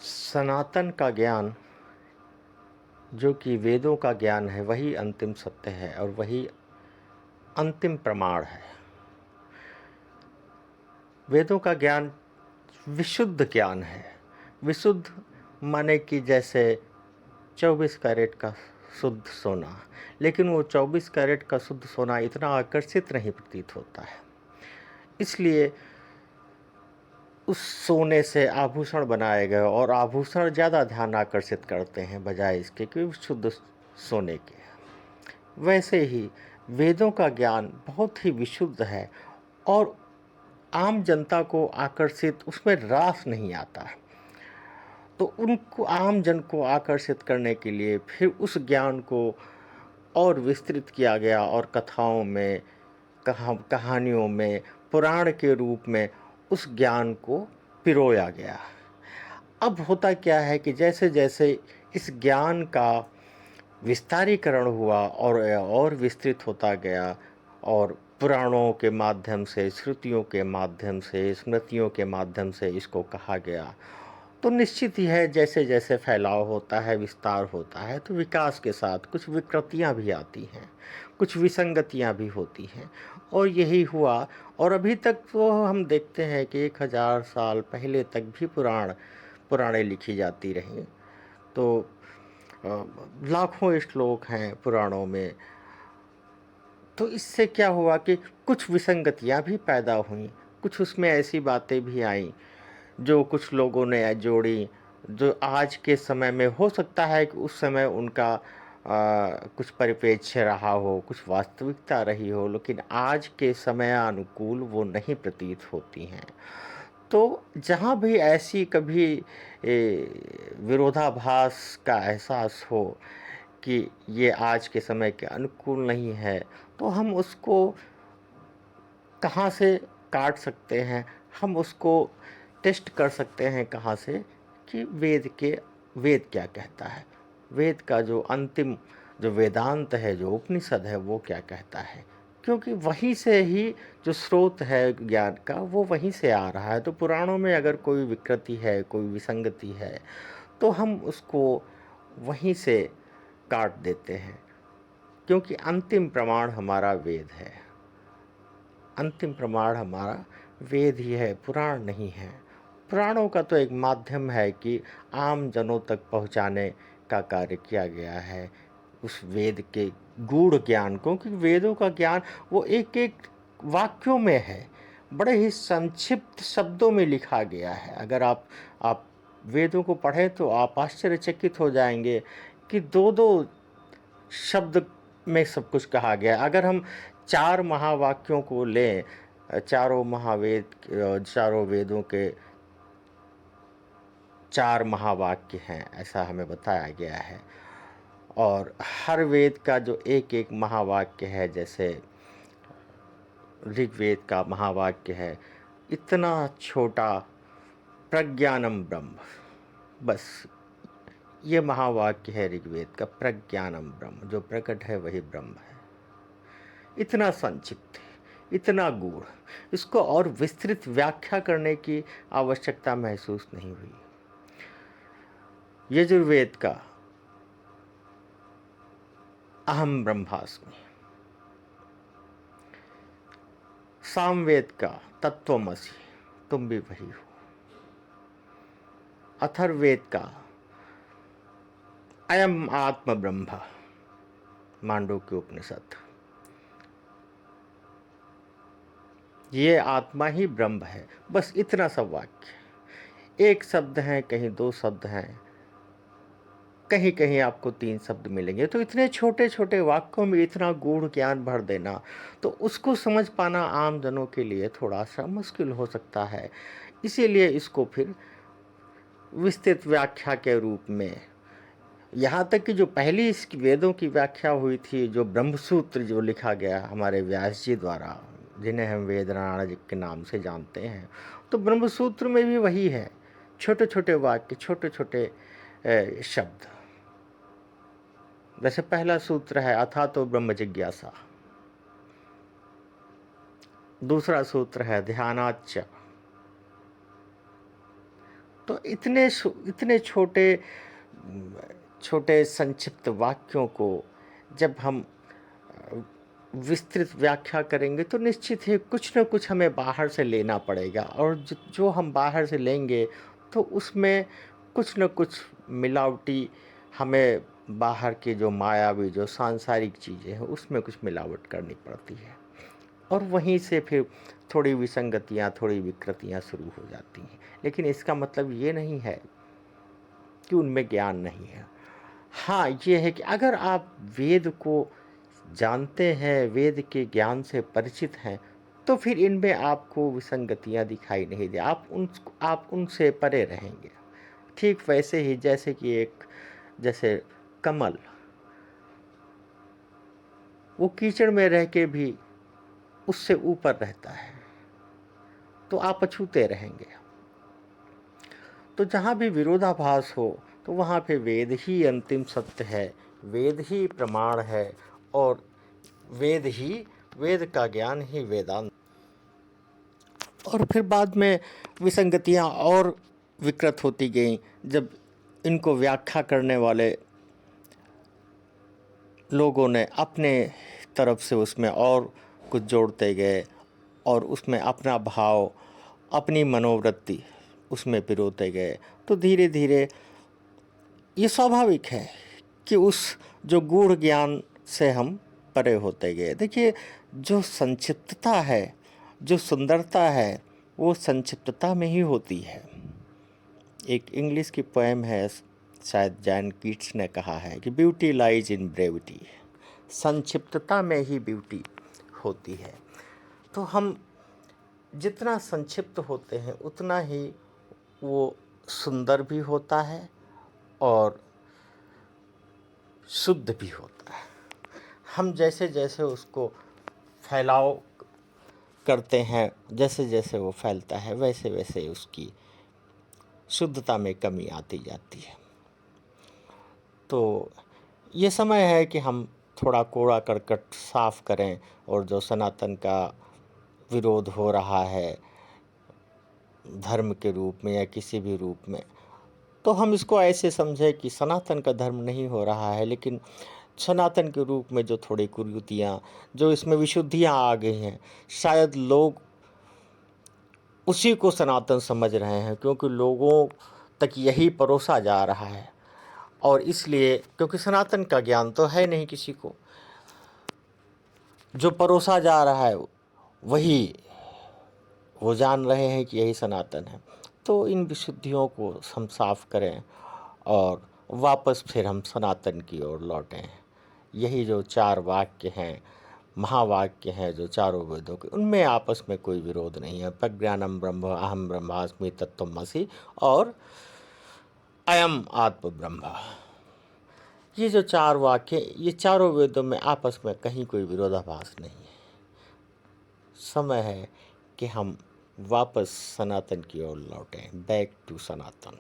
सनातन का ज्ञान जो कि वेदों का ज्ञान है वही अंतिम सत्य है और वही अंतिम प्रमाण है। वेदों का ज्ञान विशुद्ध ज्ञान है। विशुद्ध माने कि जैसे 24 कैरेट का शुद्ध सोना, लेकिन वो 24 कैरेट का शुद्ध सोना इतना आकर्षित नहीं प्रतीत होता है। इसलिए उस सोने से आभूषण बनाए गए और आभूषण ज़्यादा ध्यान आकर्षित करते हैं बजाय इसके कि शुद्ध सोने के। वैसे ही वेदों का ज्ञान बहुत ही विशुद्ध है और आम जनता को आकर्षित उसमें रास नहीं आता है। तो उनको आम जन को आकर्षित करने के लिए फिर उस ज्ञान को और विस्तृत किया गया और कथाओं में, कहानियों में, पुराण के रूप में उस ज्ञान को पिरोया गया। अब होता क्या है कि जैसे जैसे इस ज्ञान का विस्तारीकरण हुआ और विस्तृत होता गया और पुराणों के माध्यम से, श्रुतियों के माध्यम से, स्मृतियों के माध्यम से इसको कहा गया, तो निश्चित ही है जैसे जैसे फैलाव होता है, विस्तार होता है, तो विकास के साथ कुछ विकृतियां भी आती हैं, कुछ विसंगतियां भी होती हैं। और यही हुआ। और अभी तक तो हम देखते हैं कि 1000 साल पहले तक भी पुराणे लिखी जाती रहीं। तो लाखों श्लोक हैं पुराणों में। तो इससे क्या हुआ कि कुछ विसंगतियां भी पैदा हुईं, कुछ उसमें ऐसी बातें भी आईं जो कुछ लोगों ने जोड़ी, जो आज के समय में हो सकता है कि उस समय उनका कुछ परिप्रेक्ष्य रहा हो, कुछ वास्तविकता रही हो, लेकिन आज के समय अनुकूल वो नहीं प्रतीत होती हैं। तो जहाँ भी ऐसी कभी विरोधाभास का एहसास हो कि ये आज के समय के अनुकूल नहीं है, तो हम उसको कहाँ से काट सकते हैं, हम उसको टेस्ट कर सकते हैं कहाँ से कि वेद क्या कहता है, वेद का जो अंतिम जो वेदांत है, जो उपनिषद है, वो क्या कहता है। क्योंकि वहीं से ही जो स्रोत है ज्ञान का वो वहीं से आ रहा है। तो पुराणों में अगर कोई विकृति है, कोई विसंगति है, तो हम उसको वहीं से काट देते हैं, क्योंकि अंतिम प्रमाण हमारा वेद है। अंतिम प्रमाण हमारा वेद ही है, पुराण नहीं है। पुराणों का तो एक माध्यम है कि आम जनों तक पहुंचाने का कार्य किया गया है उस वेद के गूढ़ ज्ञान को, क्योंकि वेदों का ज्ञान वो एक एक वाक्यों में है, बड़े ही संक्षिप्त शब्दों में लिखा गया है। अगर आप वेदों को पढ़ें तो आप आश्चर्यचकित हो जाएंगे कि दो दो शब्द में सब कुछ कहा गया है। अगर हम 4 महावाक्यों को लें, चारों वेदों के 4 महावाक्य हैं, ऐसा हमें बताया गया है। और हर वेद का जो एक एक महावाक्य है, जैसे ऋग्वेद का महावाक्य है, इतना छोटा, प्रज्ञानम ब्रह्म, बस ये महावाक्य है ऋग्वेद का, प्रज्ञानम ब्रह्म, जो प्रकट है वही ब्रह्म है। इतना संक्षिप्त है, इतना गूढ़, इसको और विस्तृत व्याख्या करने की आवश्यकता महसूस नहीं हुई। यजुर्वेद का अहम ब्रह्मास्मि, सामवेद का तत्त्वमसि, तुम भी वही हो, अथर्ववेद का अयम आत्म ब्रह्म, मांडूक्य उपनिषद, ये आत्मा ही ब्रह्म है। बस इतना सब वाक्य, एक शब्द है, कहीं 2 शब्द हैं, कहीं कहीं आपको 3 शब्द मिलेंगे। तो इतने छोटे छोटे वाक्यों में इतना गूढ़ ज्ञान भर देना, तो उसको समझ पाना आम जनों के लिए थोड़ा सा मुश्किल हो सकता है। इसीलिए इसको फिर विस्तृत व्याख्या के रूप में, यहाँ तक कि जो पहली इस वेदों की व्याख्या हुई थी, जो ब्रह्मसूत्र जो लिखा गया हमारे व्यास जी द्वारा, जिन्हें हम वेदनारायण के नाम से जानते हैं, तो ब्रह्मसूत्र में भी वही है, छोटे छोटे वाक्य, छोटे छोटे शब्द। जैसे पहला सूत्र है अथा तो ब्रह्म जिज्ञासा, दूसरा सूत्र है ध्यानाच्च, तो इतने छोटे छोटे संक्षिप्त वाक्यों को जब हम विस्तृत व्याख्या करेंगे तो निश्चित ही कुछ न कुछ हमें बाहर से लेना पड़ेगा, और जो हम बाहर से लेंगे तो उसमें कुछ न कुछ मिलावटी हमें बाहर की जो मायावी जो सांसारिक चीज़ें हैं उसमें कुछ मिलावट करनी पड़ती है, और वहीं से फिर थोड़ी विसंगतियाँ, थोड़ी विकृतियाँ शुरू हो जाती हैं। लेकिन इसका मतलब ये नहीं है कि उनमें ज्ञान नहीं है। हाँ, ये है कि अगर आप वेद को जानते हैं, वेद के ज्ञान से परिचित हैं, तो फिर इनमें आपको विसंगतियाँ दिखाई नहीं दे, आप उनसे परे रहेंगे। ठीक वैसे ही जैसे कि जैसे कमल, वो कीचड़ में रह के भी उससे ऊपर रहता है, तो आप अछूते रहेंगे। तो जहाँ भी विरोधाभास हो तो वहाँ पे वेद ही अंतिम सत्य है, वेद ही प्रमाण है, और वेद का ज्ञान ही वेदांत। और फिर बाद में विसंगतियाँ और विकृत होती गईं जब इनको व्याख्या करने वाले लोगों ने अपने तरफ से उसमें और कुछ जोड़ते गए, और उसमें अपना भाव, अपनी मनोवृत्ति उसमें पिरोते गए। तो धीरे धीरे ये स्वाभाविक है कि उस जो गूढ़ ज्ञान से हम परे होते गए। देखिए, जो संक्षिप्तता है, जो सुंदरता है, वो संक्षिप्तता में ही होती है। एक इंग्लिश की पोएम है, शायद जॉन कीट्स ने कहा है कि ब्यूटी लाइज इन ब्रेविटी, संक्षिप्तता में ही ब्यूटी होती है। तो हम जितना संक्षिप्त होते हैं उतना ही वो सुंदर भी होता है और शुद्ध भी होता है। हम जैसे जैसे उसको फैलाव करते हैं, जैसे जैसे वो फैलता है वैसे वैसे उसकी शुद्धता में कमी आती जाती है। तो ये समय है कि हम थोड़ा कूड़ा करकट साफ करें, और जो सनातन का विरोध हो रहा है धर्म के रूप में या किसी भी रूप में, तो हम इसको ऐसे समझें कि सनातन का धर्म नहीं हो रहा है, लेकिन सनातन के रूप में जो थोड़ी कुरीतियाँ, जो इसमें विशुद्धियाँ आ गई हैं, शायद लोग उसी को सनातन समझ रहे हैं, क्योंकि लोगों तक यही परोसा जा रहा है। और इसलिए क्योंकि सनातन का ज्ञान तो है नहीं किसी को, जो परोसा जा रहा है वही वो जान रहे हैं कि यही सनातन है। तो इन विशुद्धियों को हम साफ करें और वापस फिर हम सनातन की ओर लौटें। यही जो 4 वाक्य हैं, महावाक्य हैं जो चारों वेदों के, उनमें आपस में कोई विरोध नहीं है। प्रज्ञानम ब्रह्म, अहम ब्रह्मास्मि, तत्त्वमसि और अयम आत्म ब्रह्म। ये जो 4 वाक्य, ये चारों वेदों में आपस में कहीं कोई विरोधाभास नहीं है। समय है कि हम वापस सनातन की ओर लौटें, बैक टू सनातन।